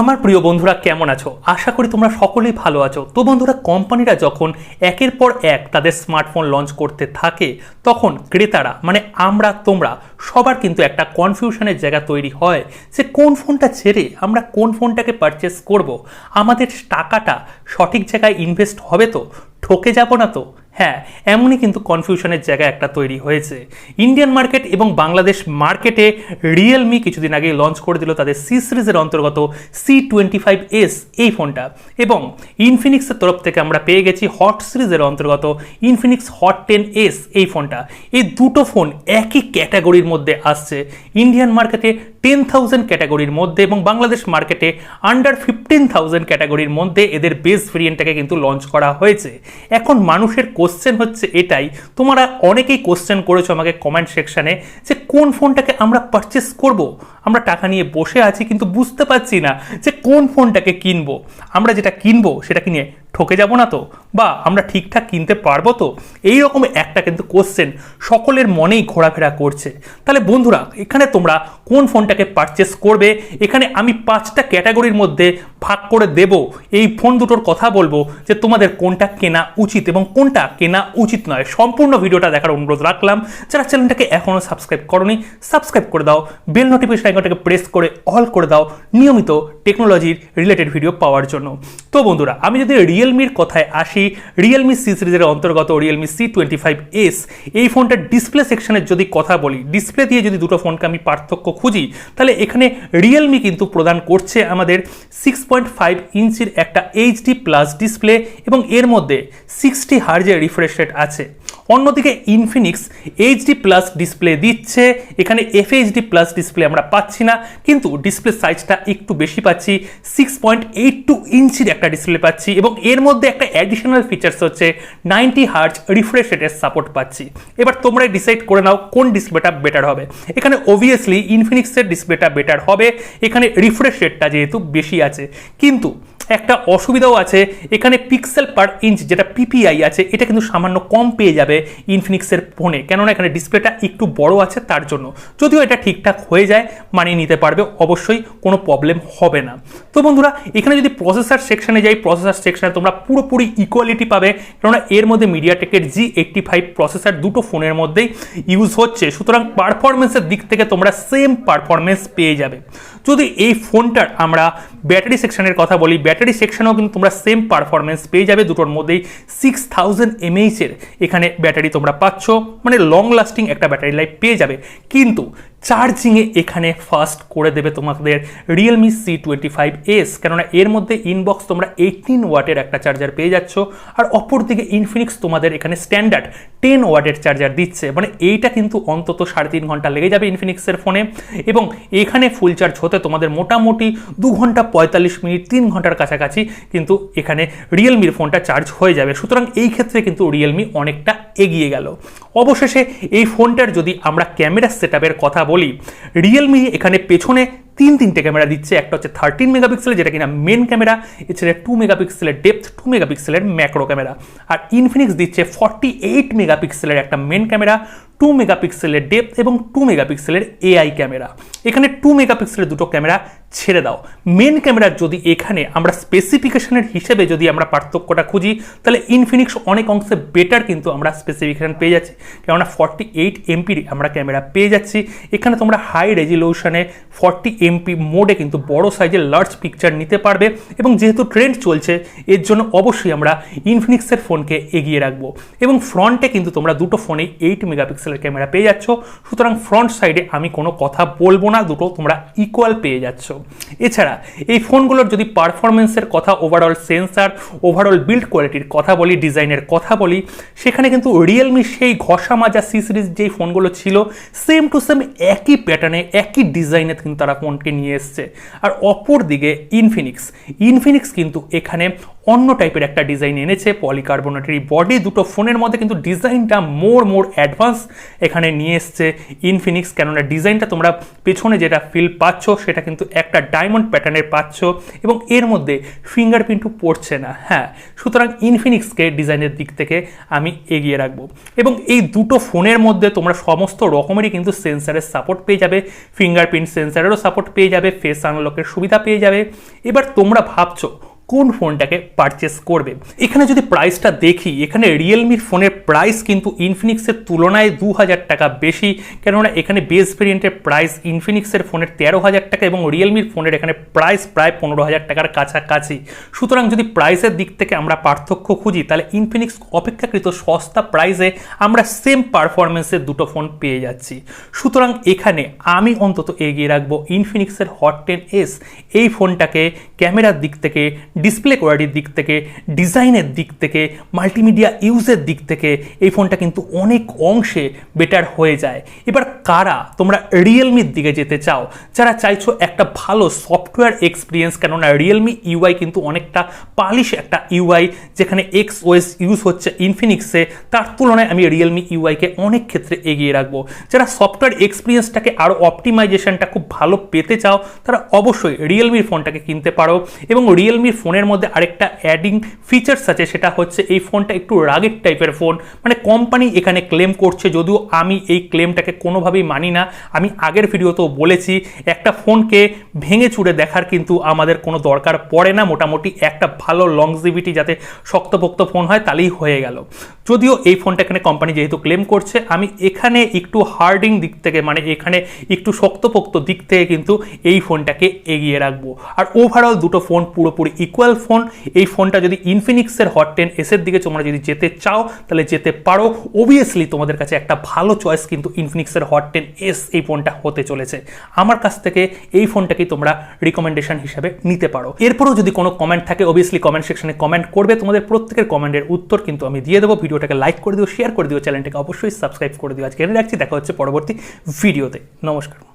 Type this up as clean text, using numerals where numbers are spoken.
আমার প্রিয় বন্ধুরা কেমন আছো? আশা করি তোমরা সকলেই ভালো আছো। তো বন্ধুরা, কোম্পানিরা যখন একের পর এক তাদের স্মার্টফোন লঞ্চ করতে থাকে তখন ক্রেতারা মানে আমরা তোমরা সবার কিন্তু একটা কনফিউশনের জায়গা তৈরি হয় যে কোন ফোনটা ছেড়ে আমরা কোন ফোনটাকে পারচেস করব, আমাদের টাকাটা সঠিক জায়গায় ইনভেস্ট হবে তো, ঠকে যাব না তো। হ্যাঁ, এমনই কিন্তু কনফিউশনের জায়গা একটা তৈরি হয়েছে। ইন্ডিয়ান মার্কেট এবং বাংলাদেশ মার্কেটে রিয়েলমি কিছুদিন আগে লঞ্চ করে দিল তাদের সি সিরিজের অন্তর্গত C25S এই ফোনটা, এবং ইনফিনিক্সের তরফ থেকে আমরা পেয়ে গেছি হট সিরিজের অন্তর্গত ইনফিনিক্স হট 10S এই ফোনটা। এই দুটো ফোন একই ক্যাটাগরির মধ্যে আসছে, ইন্ডিয়ান মার্কেটে 10,000 ক্যাটাগরির মধ্যে এবং বাংলাদেশ মার্কেটে আন্ডার 15,000 ক্যাটাগরির মধ্যে এদের বেস ভেরিয়েন্টটাকে কিন্তু লঞ্চ করা হয়েছে। এখন মানুষের কোশ্চেন হচ্ছে এটাই, তোমরা অনেকেই কোশ্চেন করেছো আমাকে কমেন্ট সেকশানে যে কোন ফোনটাকে আমরা পারচেস করব। আমরা টাকা নিয়ে বসে আছি কিন্তু বুঝতে পারছি না যে কোন ফোনটাকে কিনবো। আমরা যেটা কিনবো সেটা কিনে ঠকে যাব না তো, বা আমরা ঠিকঠাক কিনতে পারবো তো? এই রকম একটা কিন্তু কোশ্চেন সকলের মনেই ঘোরাফেরা করছে। তাহলে বন্ধুরা, এখানে তোমরা কোন ফোনটাকে পারচেস করবে, এখানে আমি 5টা ক্যাটাগরির মধ্যে ভাগ করে দেব। এই ফোন দুটোর কথা বলবো যে তোমাদের কোনটা কেনা উচিত এবং কোনটা কেনা উচিত নয়। সম্পূর্ণ ভিডিওটা দেখার অনুরোধ রাখলাম। যারা চ্যানেলটাকে এখনও সাবস্ক্রাইব করোনি সাবস্ক্রাইব করে দাও, বেল নোটিফিকেশন আইকনটাকে প্রেস করে অল করে দাও নিয়মিত টেকনোলজির রিলেটেড ভিডিও পাওয়ার জন্য। তো বন্ধুরা, আমি যদি রিয়েলমির কথায় আসি, রিয়েলমি সি সিরিজের অন্তর্গত রিয়েলমি C25S এই ফোনটার ডিসপ্লে সেকশনের যদি কথা বলি, ডিসপ্লে দিয়ে যদি দুটো ফোনকে আমি পার্থক্য খুঁজি, তাহলে এখানে রিয়েলমি কিন্তু প্রদান করছে আমাদের 6.5 ইঞ্চির একটা HD প্লাস ডিসপ্লে এবং এর মধ্যে 60 হার্জের রিফ্রেশ রেট আছে। অন্যদিকে ইনফিনিক্স HD প্লাস ডিসপ্লে দিচ্ছে, এখানে FHD প্লাস ডিসপ্লে আমরা পাচ্ছি না, কিন্তু ডিসপ্লে সাইজটা একটু বেশি পাচ্ছি, 6.82 ইঞ্চির একটা ডিসপ্লে পাচ্ছি এবং এর মধ্যে একটা অ্যাডিশনাল ফিচার্স হচ্ছে 90 হার্জ রিফ্রেশ রেটের সাপোর্ট পাচ্ছি। এবার তোমরাই ডিসাইড করে নাও কোন ডিসপ্লেটা বেটার হবে। এখানে অবভিয়াসলি ইনফিনিক্সের ডিসপ্লেটা বেটার হবে, এখানে রিফ্রেশ রেটটা যেহেতু বেশি আছে। কিন্তু একটা অসুবিধাও আছে, এখানে পিক্সেল পার ইঞ্চ যেটা PPI আছে এটা কিন্তু সামান্য কম পেয়ে যাবে ইনফিনিক্সের ফোনে, কেননা এখানে ডিসপ্লেটা একটু বড় আছে তার জন্য। যদিও এটা ঠিকঠাক হয়ে যায়, মানিয়ে নিতে পারবে, অবশ্যই কোনো প্রবলেম হবে না। তো বন্ধুরা, এখানে যদি প্রসেসর সেকশনে যাই, প্রসেসর সেকশনে তোমরা পুরোপুরি ইকুয়ালিটি পাবে, কেননা এর মধ্যে মিডিয়াটেকের G85 প্রসেসর দুটো ফোনের মধ্যেই ইউজ হচ্ছে, সুতরাং পারফরমেন্সের দিক থেকে তোমরা সেম পারফরমেন্স পেয়ে যাবে। যদি এই ফোনটার আমরা ব্যাটারি সেকশনের কথা বলি, ব্যাটারি সেকশনেও কিন্তু তোমরা সেম পারফরমেন্স পেয়ে যাবে, দুটোর মধ্যেই 6000 mAh এর এখানে ব্যাটারি তোমরা পাচ্ছ, মানে লং লাস্টিং একটা ব্যাটারি লাইফ পেয়ে যাবে। কিন্তু চার্জিংয়ে এখানে ফাস্ট করে দেবে তোমাদের রিয়েলমি C25S, কেননা এর মধ্যে ইনবক্স তোমরা 18 ওয়াটের একটা চার্জার পেয়ে যাচ্ছ, আর অপরদিকে ইনফিনিক্স তোমাদের এখানে স্ট্যান্ডার্ড 10 ওয়াটের চার্জার দিচ্ছে, মানে এইটা কিন্তু অন্তত 3.5 ঘন্টা লেগে যাবে ইনফিনিক্সের ফোনে, এবং এখানে ফুল চার্জ হতে তোমাদের মোটামুটি 2 ঘন্টা 45 মিনিট 3 ঘন্টার কাছাকাছি কিন্তু এখানে রিয়েলমির ফোনটা চার্জ হয়ে যাবে। সুতরাং এই ক্ষেত্রে কিন্তু রিয়েলমি অনেকটা এগিয়ে গেল। অবশেষে এই ফোনটার যদি আমরা ক্যামেরা সেটআপের কথা বলি, রিয়েলমি এখানে পেছনে তিনটে ক্যামেরা দিচ্ছে। একটা হচ্ছে 13 মেগাপিক্সেলের যেটা কিনা মেন ক্যামেরা, এছাড়া 2 মেগাপিক্সেলের ডেপথ, 2 মেগাপিক্সেলের ম্যাক্রো ক্যামেরা, আর ইনফিনিক্স দিচ্ছে 48 মেগাপিক্সেলের একটা মেন ক্যামেরা, 2 মেগাপিক্সেলের ডেপথ এবং 2 মেগাপিক্সেলের AI ক্যামেরা। এখানে 2 মেগাপিক্সেলের দুটো ক্যামেরা ছেড়ে দাও। মেন ক্যামেরার যদি এখানে আমরা স্পেসিফিকেশনের হিসেবে যদি আমরা পার্থক্যটা খুঁজি, তাহলে ইনফিনিক্স অনেক অংশে বেটার কিন্তু আমরা স্পেসিফিকেশন পেয়ে যাচ্ছি, কেননা 48 MP আমরা ক্যামেরা পেয়ে যাচ্ছি। এখানে তোমরা হাই রেজলিউশনে 40 MP মোডে কিন্তু বড় সাইজের লার্জ পিকচার নিতে পারবে, এবং যেহেতু ট্রেন্ড চলছে এর জন্য অবশ্যই আমরা ইনফিনিক্সের ফোনকে এগিয়ে রাখবো। এবং ফ্রন্টে কিন্তু তোমরা দুটো ফোনেই 8 মেগাপিক্সেলের ক্যামেরা পেয়ে যাচ্ছ, সুতরাং ফ্রন্ট সাইডে আমি কোনো কথা বলবো না, দুটো তোমরা ইকুয়াল পেয়ে যাচ্ছ। এছাড়া এই ফোনগুলোর যদি পারফরমেন্সের কথা, ওভারঅল সেন্সার, ওভারঅল বিল্ড কোয়ালিটির কথা বলি, ডিজাইনের কথা বলি, সেখানে কিন্তু রিয়েলমি সেই ঘষা মাজা সি সিরিজ যেই ফোনগুলো ছিল সেম টু সেম একই প্যাটার্নে একই ডিজাইনে কিন্তু তারা ফোনকে নিয়ে এসছে। আর অপর দিকে ইনফিনিক্স কিন্তু এখানে অন্য টাইপের একটা ডিজাইন এনেছে, পলিকার্বনেটের বডি, দুটো ফোনের মধ্যে কিন্তু ডিজাইনটা মোর অ্যাডভান্স এখানে নিয়ে এসছে ইনফিনিক্স, কেননা ডিজাইনটা তোমরা পেছনে যেটা ফিল পাচ্ছ সেটা কিন্তু একটা ডায়মন্ড প্যাটার্নের পাচ্ছ এবং এর মধ্যে ফিঙ্গারপ্রিন্টও পড়ছে না। হ্যাঁ, সুতরাং ইনফিনিক্সকে ডিজাইনের দিক থেকে আমি এগিয়ে রাখবো। এবং এই দুটো ফোনের মধ্যে তোমরা সমস্ত রকমেরই কিন্তু সেন্সারের সাপোর্ট পেয়ে যাবে, ফিঙ্গারপ্রিন্ট সেন্সারেরও সাপোর্ট পেয়ে যাবে, ফেস আনলকের সুবিধা পেয়ে যাবে। এবার তোমরা ভাবছো কোন ফোনটাকে পারচেস করবে। এখানে যদি প্রাইসটা দেখি, এখানে রিয়েলমির ফোনের প্রাইস কিন্তু ইনফিনিক্সের তুলনায় 2000 টাকা বেশি, কেননা এখানে বেস ভেরিয়েন্টের প্রাইস ইনফিনিক্সের ফোনের 13,000 টাকা এবং রিয়েলমির ফোনের এখানে প্রাইস প্রায় 15,000 টাকার কাছাকাছি। সুতরাং যদি প্রাইসের দিক থেকে আমরা পার্থক্য খুঁজি, তাহলে ইনফিনিক্স অপেক্ষাকৃত সস্তা প্রাইসে আমরা সেম পারফরমেন্সের দুটো ফোন পেয়ে যাচ্ছি। সুতরাং এখানে আমি অন্তত এগিয়ে রাখবো ইনফিনিক্সের হট 10S। এই ফোনটাকে ক্যামেরার দিক থেকে, ডিসপ্লে কোয়ালিটির দিক থেকে, ডিজাইনের দিক থেকে, মাল্টিমিডিয়া ইউজের দিক থেকে এই ফোনটা কিন্তু অনেক অংশে বেটার হয়ে যায়। এবার কারা তোমরা রিয়েলমির দিকে যেতে চাও, যারা চাইছো একটা ভালো সফটওয়্যার এক্সপিরিয়েন্স, কেননা রিয়েলমি ইউআই কিন্তু অনেকটা পালিশ একটা ইউআই, যেখানে XOS ইউজ হচ্ছে ইনফিনিক্সে, তার তুলনায় আমি রিয়েলমি ইউআইকে অনেক ক্ষেত্রে এগিয়ে রাখবো। যারা সফটওয়্যার এক্সপিরিয়েন্সটাকে আরও অপটিমাইজেশনটা খুব ভালো পেতে চাও, তারা অবশ্যই রিয়েলমির ফোনটাকে কিনতে পারো। এবং রিয়েলমির ফোনের মধ্যে আরেকটা অ্যাডিং ফিচার্স আছে, সেটা হচ্ছে এই ফোনটা একটু রাগেড টাইপের ফোন, মানে কোম্পানি এখানে ক্লেম করছে, যদিও আমি এই ক্লেমটাকে কোনোভাবেই মানি না। আমি আগের ভিডিওতেও বলেছি, একটা ফোনকে ভেঙে চুরে দেখার কিন্তু আমাদের কোনো দরকার পড়ে না, মোটামুটি একটা ভালো লংজিভিটি যাতে শক্তপোক্ত ফোন হয় তাহলেই হয়ে গেল। যদিও এই ফোনটা এখানে কোম্পানি যেহেতু ক্লেম করছে, আমি এখানে একটু হার্ডিং দিক থেকে, মানে এখানে একটু শক্তপোক্ত দিক থেকে কিন্তু এই ফোনটাকে এগিয়ে রাখবো। আর ওভারঅল দুটো ফোন পুরোপুরি ইকুয়াল ফোন। এই ফোনটা যদি ইনফিনিক্সের হট 10S এর দিকে তোমরা যদি যেতে চাও তাহলে যেতে পারো। অবভিয়াসলি তোমাদের কাছে একটা ভালো চয়েস কিন্তু ইনফিনিক্সের হট 10S এই ফোনটা হতে চলেছে। আমার কাছ থেকে এই ফোনটাকেই তোমরা রিকমেন্ডেশন হিসাবে নিতে পারো। এরপরেও যদি কোনো কমেন্ট থাকে, অবভিয়াসলি কমেন্ট সেকশনে কমেন্ট করবে, তোমাদের প্রত্যেকের কমেন্টের উত্তর কিন্তু আমি দিয়ে দেবো। ভিডিওটাকে লাইক করে দিও, শেয়ার করে দিও, চ্যানেলটাকে অবশ্যই সাবস্ক্রাইব করে দিও। আজকে রাখছি, দেখা হচ্ছে পরবর্তী ভিডিওতে। নমস্কার।